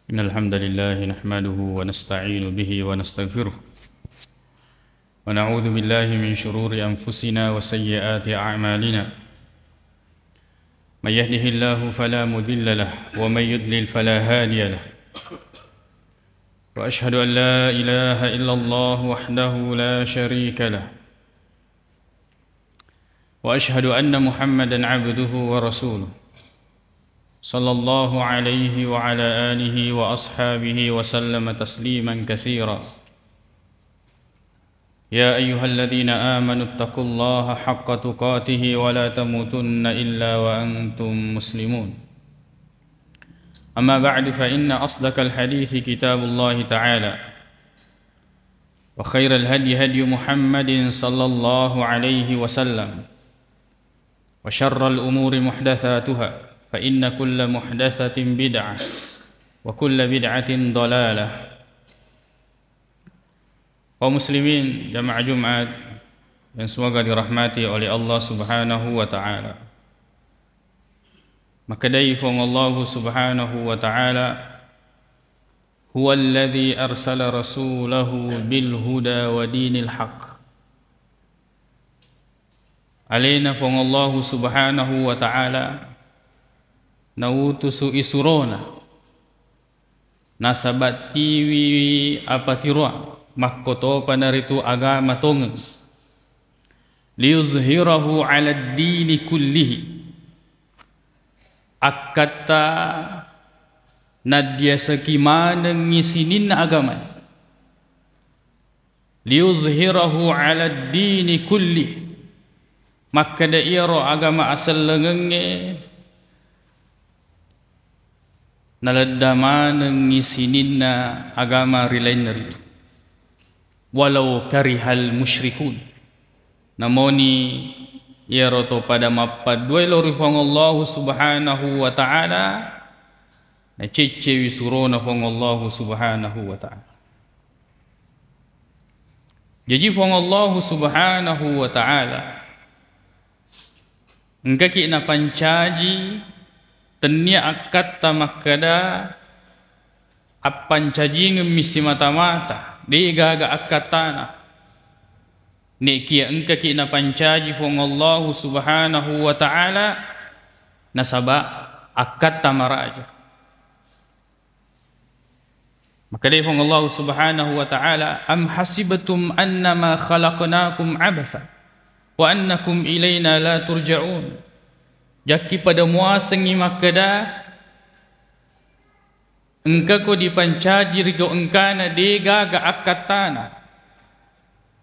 إن الحمد لله نحمده ونستعين به ونستغفره ونعوذ بالله من شرور أنفسنا وسيئات أعمالنا من يهده الله فلا مضل له ومن يضلل فلا هادي له وأشهد أن لا إله إلا الله وحده لا شريك له وأشهد أن محمدا عبده ورسوله صلى الله عليه وعلى آله وأصحابه وسلم تسليما كثيرا يا أيها الذين آمنوا اتقوا الله حق تقاته ولا تموتن إلا وأنتم مسلمون أما بعد فإن أصدق الحديث كتاب الله تعالى وخير الهدي هدي محمد صلى الله عليه وسلم وشر الأمور محدثاتها فإن كل محدثة بدعة وكل بدعة ضلالة. Kaum muslimin jamaah Jumat yang semoga dirahmati oleh Allah Subhanahu wa taala. Maka daifung Allah Subhanahu wa taala huwa alladhi arsala rasulahu bil huda wa dinil haqq. Alaina fung Allah Subhanahu wa taala nautusu isurona nasabat tiwi apatirwa makkoto panaritu agama tongen liyuzhirahu ala dini kullihi akata nadia sekimana ngisinin agama liyuzhirahu ala dini kullihi maka dairo agama asal lengenge naladdaman ngisinin na agama rilain naritu walau karihal musyrikun namoni iaroto pada mapadwai lorifong Allah Subhanahu wa ta'ala na cecewi surona fong Allah Subhanahu wa ta'ala. Jadi fong Allah Subhanahu wa ta'ala engkaki na pancaji tenia akat tamakada apan caji ngemisi mata-mata di gaga akatana nekia engka kina pancaji fong Allah Subhanahu wa ta'ala nasaba akat tamaraja maka dari fong Allah Subhanahu wa ta'ala am hasibatum annama khalaqnakum abatha wa annakum ilaina la turja'un jaki pada muasengi makada engka ko dipancaji rigo engkana dega ga akatana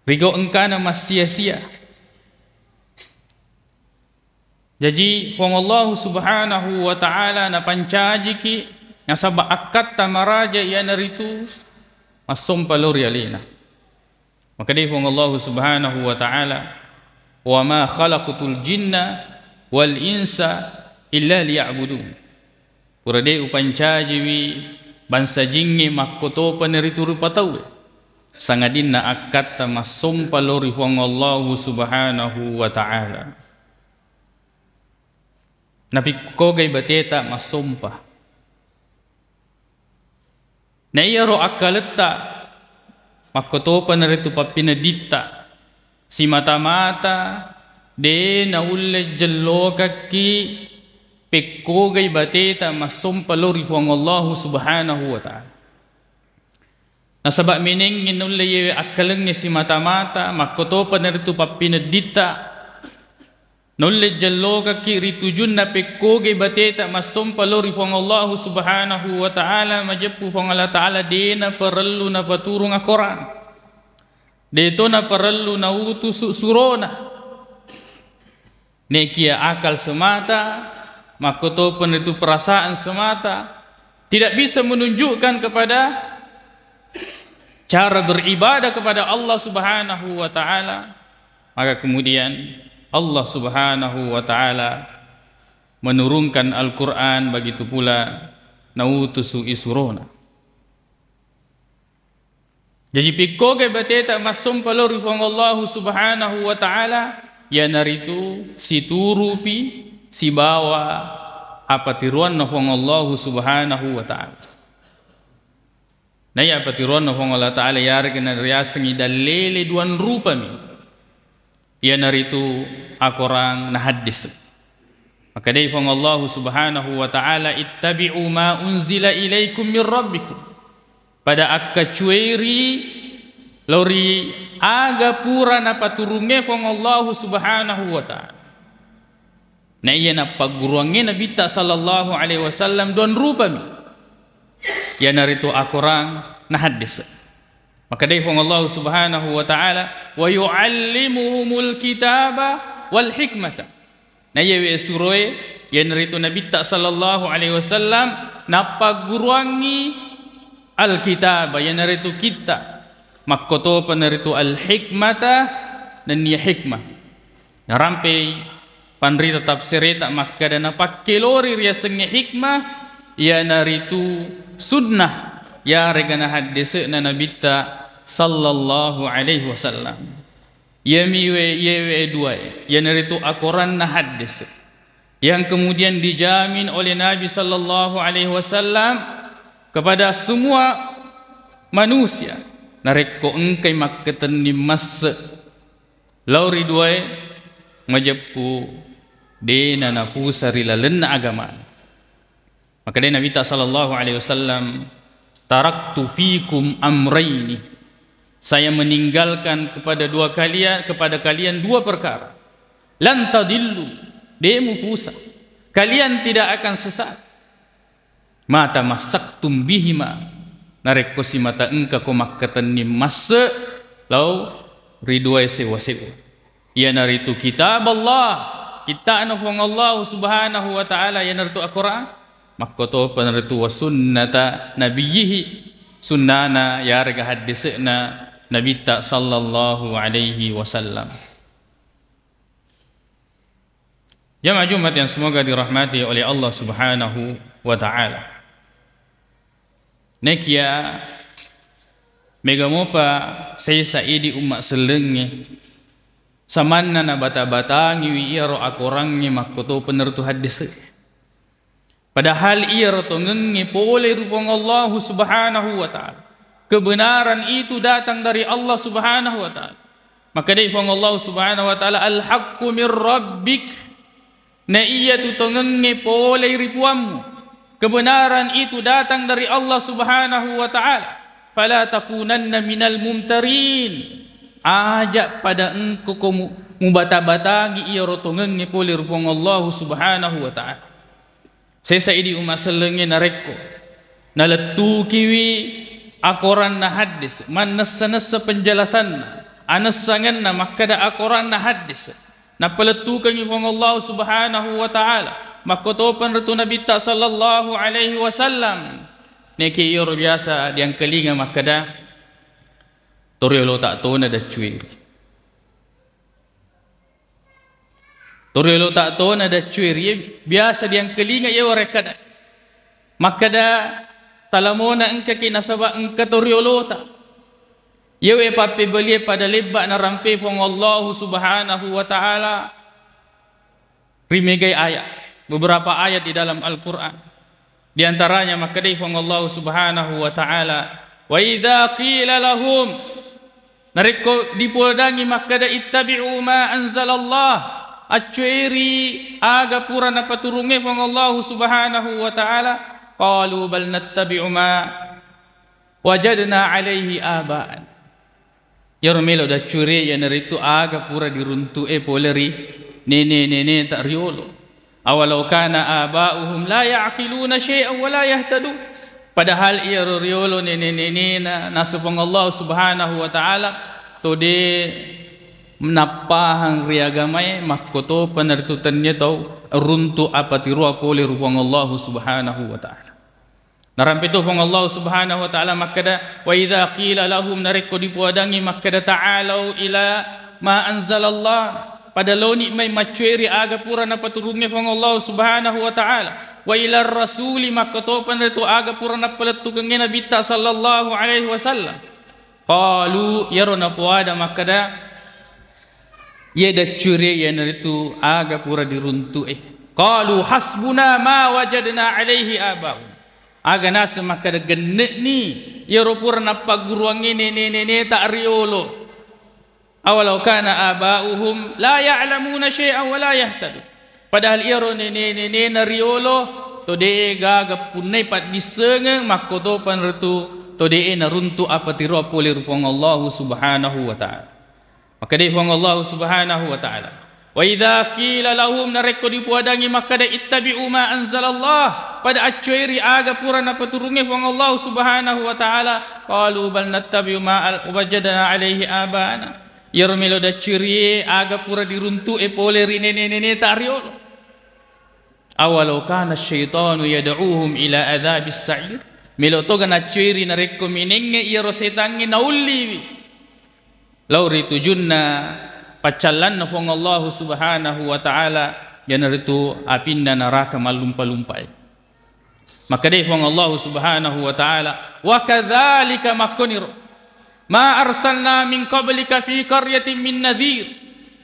rigo engkana masia-sia. Jadi fong Allah Subhanahu wa ta'ala na pancaji ki nasaba akat tamaraja ya naritu masum palori alina maka di fong Allah Subhanahu wa ta'ala wa ma khalaqatul jinna wal insa illa liya'budun purade upancaji wi bansa jingi makkoto paneritu rupatau sangadin na akat masum palori fong Allah Subhanahu wa ta'ala napi kogay bateta masumpa na iyaro akaleta makkoto paneritu papinadita si mata-mata de na ulle jello kaki pekogay bateta masum palori fong Allah Subhanahu wa ta'ala nasaba mining inulle yewe akaleng si mata-mata makkoto paneritu papinadita nulle jello kaki ritujun na pekogay bateta masum palori fong Allah Subhanahu wa ta'ala majepu fong Allah ta'ala de na perlu na paturung akoran de to na perlu na utus surona nekia akal semata makkoto pun itu perasaan semata tidak bisa menunjukkan kepada cara beribadah kepada Allah Subhanahu wa ta'ala maka kemudian Allah Subhanahu wa ta'ala menurunkan Al-Quran begitu pula nautusu isurona jadi pikoge bateta masum palori fong Allah Subhanahu wa ta'ala ya naritu si turupi si bawa apa tiruan na fong Allah Subhanahu wa ta'ala Naya patiron na Allah Ta'ala yarag na riyasangi dalele duan rupa mi. Ia naritu akorang na hadis. Maka dari Allah Subhanahu wa Ta'ala ittabi'u ma unzila ilaikum min rabbikum. Pada akka cueri lori aga pura na paturunge Allah Subhanahu wa Ta'ala. Na iya na pagguruange Nabi ta sallallahu alaihi wasallam don rupa mi. Ia naritu akorang na hadis. Maka dari Allah Subhanahu wa Ta'ala wa yu'allimuhumul kitaba wal hikmata. Na iya suroy ia naritu Nabi ta sallallahu alaihi wasallam na pagguruangi alkitab ia naritu kita makkoto panaritu alhikmata dan niya hikmah narampe panrita tafsir tak makka dan pakkelori riya senge hikmah ia naritu sunnah ya regana hadis na Nabi ta sallallahu alaihi wasallam. Yewe dua yang itu akoran na hadis yang kemudian dijamin oleh Nabi sallallahu alaihi wasallam kepada semua manusia nareko engkai makketen ni mas lauri dua majepu dena na pusari lalenna agama. Maka dia Nabi sallallahu alaihi wasallam taraktu fikum amraini, saya meninggalkan kepada kalian dua perkara. Lan tadillu, demu pusa. Kalian tidak akan sesat. Mata masaktum bihima. Nareko si mata engka ko makkatan ni masa lau ridwai sewa-sewa. Ia naritu kitab Allah. Kita anufang Allah Subhanahu wa Ta'ala yang naritu Al-Quran. Makkoto panaritu wa sunnata nabiyihi. Sunnana ya rega hadisna Nabi ta sallallahu alaihi wasallam. Jamaah Jumat yang semoga dirahmati oleh Allah Subhanahu wa Ta'ala. Nekia megamopa saya saidi umat selenge samanna na bata-batangi wi iro akorangi makkoto penertu hadis. Padahal iro to ngengi pole rupang Allah Subhanahu wa Ta'ala. Kebenaran itu datang dari Allah Subhanahu wa Ta'ala. Maka dari Allah Subhanahu wa Ta'ala al-haqqu min rabbik. Na iya tu tengenge pole ribuammu. Kebenaran itu datang dari Allah Subhanahu wa Ta'ala. Fala takunanna minal mumtarin. Ajak pada engkau kamu mubata-batagi iya rotongenge pole rupang Allah Subhanahu wa Ta'ala. Saya idi umat selenge nareko. Naletu kiwi akoran na hadis man nassa penjelasan anasangan na makada akoran na hadis na peletukan yung Allah Subhanahu wa Ta'ala makotopan ratu Nabi ta sallallahu alaihi wasallam neki iyo biasa diang kelinga makada toriolo tak tona da cuir toriolo tak tona da cuir biasa diang kelinga iyo rekada makada talamona engka kinasaba engka toriolota yewe pape belie pada lebak na rampe pong Allah Subhanahu wa Ta'ala rimegai ayat beberapa ayat di dalam Al-Quran di antaranya makadai pong Allah Subhanahu wa Ta'ala wa idza qila lahum nariko dipodangi makada ittabi'u ma anzalallah acueri aga pura na paturunge pong Allah Subhanahu wa Ta'ala qalu bal nattabi'u ma wajadna alaihi aba'an. Yarmelo da curi ya naritu aga pura diruntu poleri nene tak riolo. Awalau kana aba'uhum la ya'qiluna syai'an wa la yahtadu. Padahal ia riolo nene na nasubang Allah Subhanahu wa Ta'ala to de menapahang riagamai makkoto panaritutannya tau runtu apa tiru pole rupang Allah Subhanahu wa Ta'ala. Narampitu pong Allah Subhanahu wa Ta'ala makada wa idza qila lahum nariko dipuadangi makada ta'alau ila ma anzalallah pada loni may macueri aga pura na paturunge pong Allah Subhanahu wa Ta'ala wa ila rasuli makatopan rito aga pura na paletugang Nabi ta sallallahu alaihi wasallam qalu yaro na puada makada yeda curi ya naritu aga pura diruntu qalu hasbuna ma wajadna alaihi aba'u aga nasa makada genek ni yaro purna paguruang ini tak riolo. Awalau kana abauhum la ya'lamuna syai'an wa la yahtadun. Padahal yaro nene na riolo to de gaga punai pat disengeng makoto panretu to de na runtu apa tiro apole rupang Allah subhanahu wa ta'ala. Maka de rupang Allah subhanahu wa ta'ala. Wa idza qila lahum nareko dipuadangi maka de ittabi'u ma anzalallah pada acuiri aga purana paturungi rupang Allah subhanahu wa ta'ala qalu bal nattabi'u ma wajadna alaihi abana. Yaro melo da ciri aga pura diruntu pole rinene tak riolo. Awalau kana syaitanu yad'uhum ila adzabis sa'ir. Melo to gana ciri na rekko minenge yaro setangi na ulli. Law ritujunna pacallan na fong Allah subhanahu wa ta'ala yana ritu apinna neraka malumpa-lumpai. Maka dai fong Allah subhanahu wa ta'ala wa kadzalika makunir ma arsalna min qablika fi qaryatin min nadhir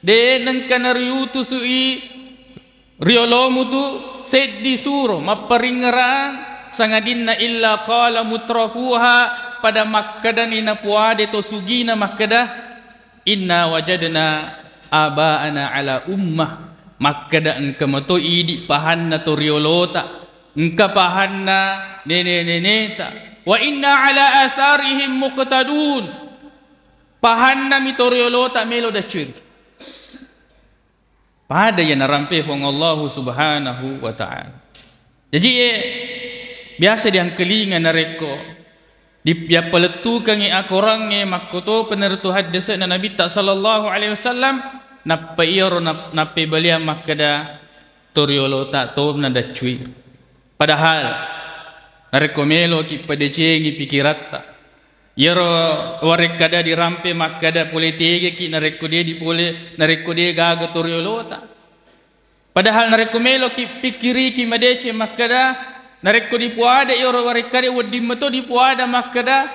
de nang kanariutu sui riolomu tu seddi suro maparingaran sangadinna illa qala mutrafuha pada makkadan ina puade to sugina makkada inna wajadna abaana ala ummah makkada engka mato idi pahanna to riolota engka pahanna nene ta wa inna ala atharihim muqtadun pahanna mitoriolo tak melo da ciri pada yang narampe fong Allah subhanahu wa ta'ala. Jadi biasa diang kelingan nareko di ya peletukan akorangnya makoto penertu hadis na Nabi tak sallallahu alaihi wasallam nappe iro nappe balia makada toriolo tak to na da ciri padahal narekomelo ki padecengi pikiratta yero warekada dirampe makada politike ki nareko dia dipole nareko dia gaga toriolota padahal narekomelo ki pikiri ki madece makada nareko dipuada yero warekada wadimato dipuada makada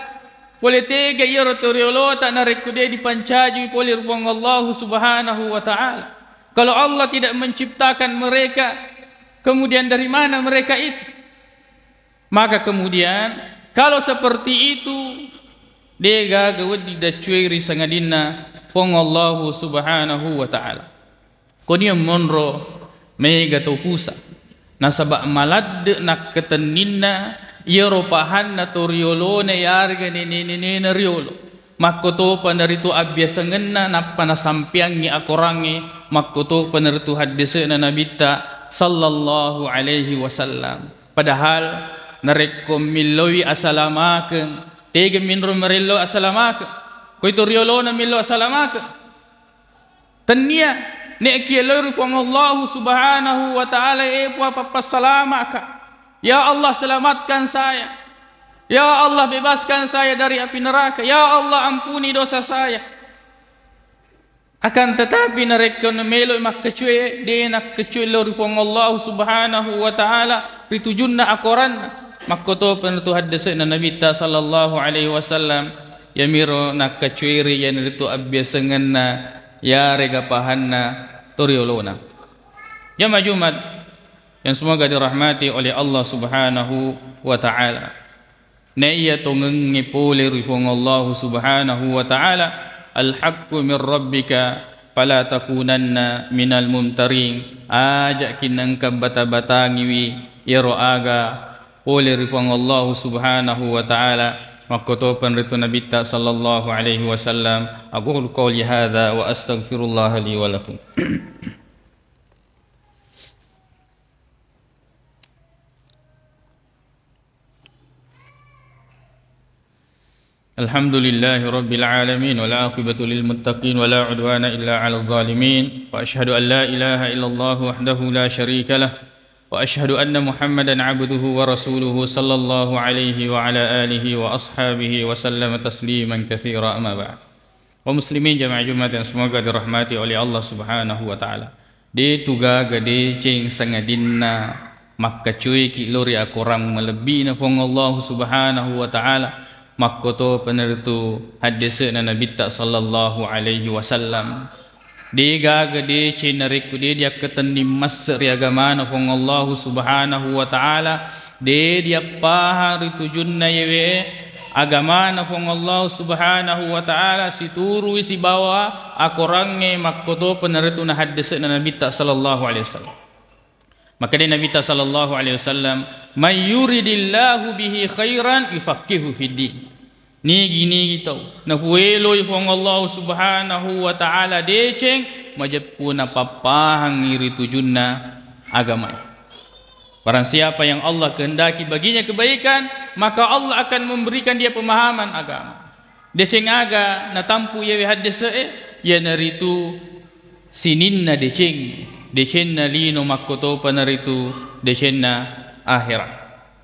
politike yero toriolota nareko dia dipancaji pole rupang Allah subhanahu wa ta'ala. Kalau Allah tidak menciptakan mereka, kemudian dari mana mereka itu? Maka kemudian kalau seperti itu dia gawad didacuiri sangadina fong Allah subhanahu wa ta'ala. Konia monro mega topusa nasabak malad nak keteninna yero pahan na toriolo na yarga ni riolo makoto panaritu abyasangenna napana sampiangi akorangi makoto panaritu hadis na nabita sallallahu alaihi wasallam. Padahal narekom miloi asalamaken tege minro merillo asalamaken ko itu riolo na millo asalamaken tania ne kielo rupang Allah subhanahu wa ta'ala papasalamaka ya Allah selamatkan saya ya Allah bebaskan saya dari api neraka ya Allah ampuni dosa saya akan tetapi narekom melo makkecue de nak kecue rupang Allah subhanahu wa ta'ala ritujunna akoran makoto penutu hadis na Nabi ta sallallahu alaihi wasallam yamiro nak kacuiri yan itu abyasangan na ya rega pahanna toriolona. Jamaah Jumat yang semoga dirahmati oleh Allah subhanahu wa ta'ala. Na iya tongeng ngipole rifong Allah subhanahu wa ta'ala al-haqqu min rabbika fala takunanna minal mumtarin ajak kinang kabata-batangiwi yaro aga oleh rifang Allah subhanahu wa ta'ala makoto penritu Nabi sallallahu alaihi wasallam. Aqulu qawli hadza wa astaghfirullah li wa lakum. Alhamdulillahi rabbil alamin wal aqibatu lil muttaqin wa la udwana illa 'alal zalimin wa asyhadu an la ilaha illallah wahdahu la syarika lah وأشهد أن محمدا عبده ورسوله صلى الله عليه وعلى آله وأصحابه وسلم تسليما كثيرا أما بعد. ومسلمين jamaah Jumat yang semoga dirahmati oleh Allah subhanahu wa ta'ala. De tuga gade ceng sangadinna makka cuy ki lori akorang melebi na fong Allah subhanahu wa ta'ala makkoto penertu hadis na Nabi sallallahu alaihi wasallam. Dega gede cenariku dia ketenim mas riagamana fong Allah subhanahu wa ta'ala de dia pahar itu junna yewe agama na fong Allah subhanahu wa ta'ala situru isi bawa akorange makkoto peneritu na hadis na Nabi ta sallallahu alaihi wasallam. Maka dia Nabi ta sallallahu alaihi wasallam, may yuridillahu bihi khairan yufaqihu fid din. Ni gini gitu na fuelo fong Allah subhanahu wa ta'ala deceng majap puna papahang iri tujunna agama. Barang siapa yang Allah kehendaki baginya kebaikan, maka Allah akan memberikan dia pemahaman agama. Deceng aga na tampu ya hadis ya naritu sininna deceng na lino makkoto panaritu na akhirat.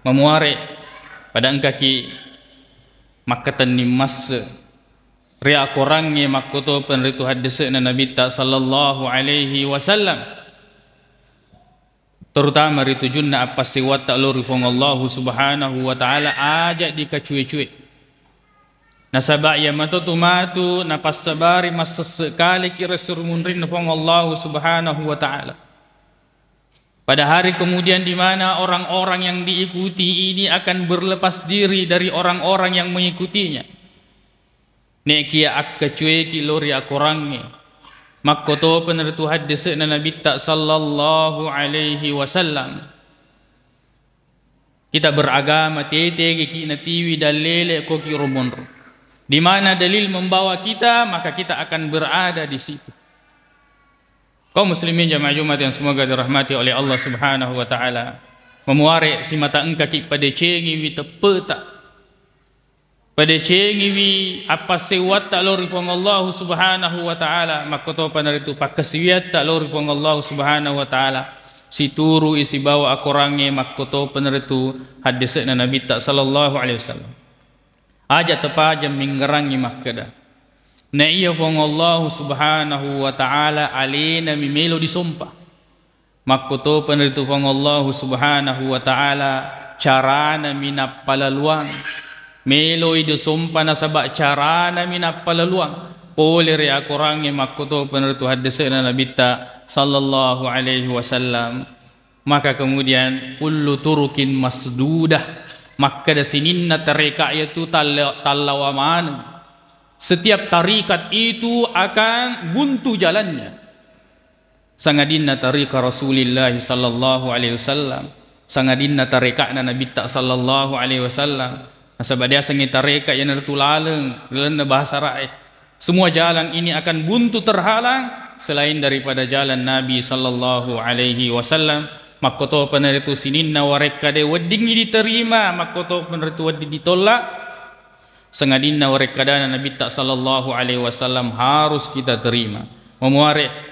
Memuare pada engkaki makatan ni mas ria korangnya makkoto panaritu hadis na Nabi ta sallallahu alaihi wasallam. Terutama ritu junna apa sewat tak lori fong Allah subhanahu wa ta'ala ajak di kacuy-cuy. Nasabak ya matu napas sabari masa sekali kira surumunrin fong Allah subhanahu wa ta'ala. Pada hari kemudian di mana orang-orang yang diikuti ini akan berlepas diri dari orang-orang yang mengikutinya. Nek kia ak kacuy ki lori akorangnya. Makkoto peneritu hadis na Nabi ta sallallahu alaihi wasallam. Kita beragama tete ki natiwi dalile ko ki rumonro. Di mana dalil membawa kita, maka kita akan berada di situ. Kaum muslimin jamaah Jumat yang semoga dirahmati oleh Allah Subhanahu wa taala. Memuare si mata engka ki pada cengi wi tepeta. Pada cengi wi apa sewat tak lori pong Allah subhanahu wa ta'ala makkoto panaritu pakasiwat tak lori pong Allah subhanahu wa ta'ala si turu isi bawa akorange makkoto panaritu hadis na Nabi ta sallallahu alaihi wasallam aja tepajam minggerangi makkada na iya pong Allah subhanahu wa ta'ala alina mimelo disumpah makkoto panaritu pong Allah subhanahu wa ta'ala carana minapalaluang melo ido sumpa na sabak cara na minapalaluang pole ria korang yang makkuto peneritu hadis na Nabi ta sallallahu alaihi wasallam. Maka kemudian kullu turukin masdudah maka da sininna tarika itu talawaman. Setiap tarikat itu akan buntu jalannya. Sangadinna tarika Rasulullah sallallahu alaihi wasallam, sangadinna tarika na Nabi ta sallallahu alaihi wasallam. Sebab dia sengi tarekat yang tertulaleng dalam bahasa rakyat. Semua jalan ini akan buntu terhalang selain daripada jalan Nabi sallallahu alaihi wasallam. Makkoto peneritu sininna wareka de weddingi diterima, makkoto peneritu weddi ditolak. Sengadinna wareka dana Nabi tak sallallahu alaihi wasallam harus kita terima. Memuare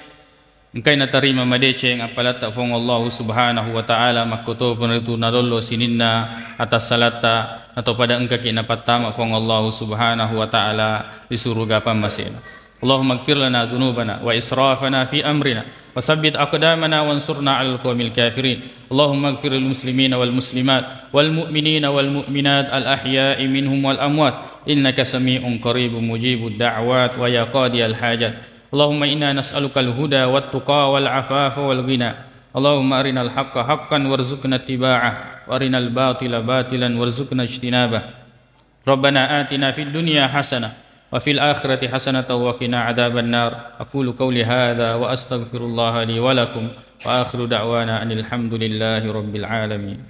engkai na terima madeceng apala tak fong Allah subhanahu wa ta'ala makkoto peneritu nadollo sininna atas salata atau pada engkau kina patama fong Allah subhanahu wa ta'ala di surga pamasina. Allahumma ighfir lana dhunubana wa israfana fi amrina wa tsabbit aqdamana wansurna 'alal qawmil kafirin. Allahumma ighfir lil muslimina wal muslimat wal mu'minina wal mu'minat al ahya'i minhum wal amwat innaka sami'un qaribun mujibud da'wat wa ya qadiyal hajat. Allahumma inna nas'aluka al huda wat tuqa wal afafa wal ghina. Allahumma arinal haqqa haqqan warzuqna ittiba'ah wa arinal batila batilan warzuqna ijtinabah. Rabbana atina fid dunya hasanah wa fil akhirati hasanatan wa qina adzaban nar. Aqulu qawli hadza wa astaghfirullah li wa lakum wa akhiru da'wana anil hamdulillahi rabbil alamin.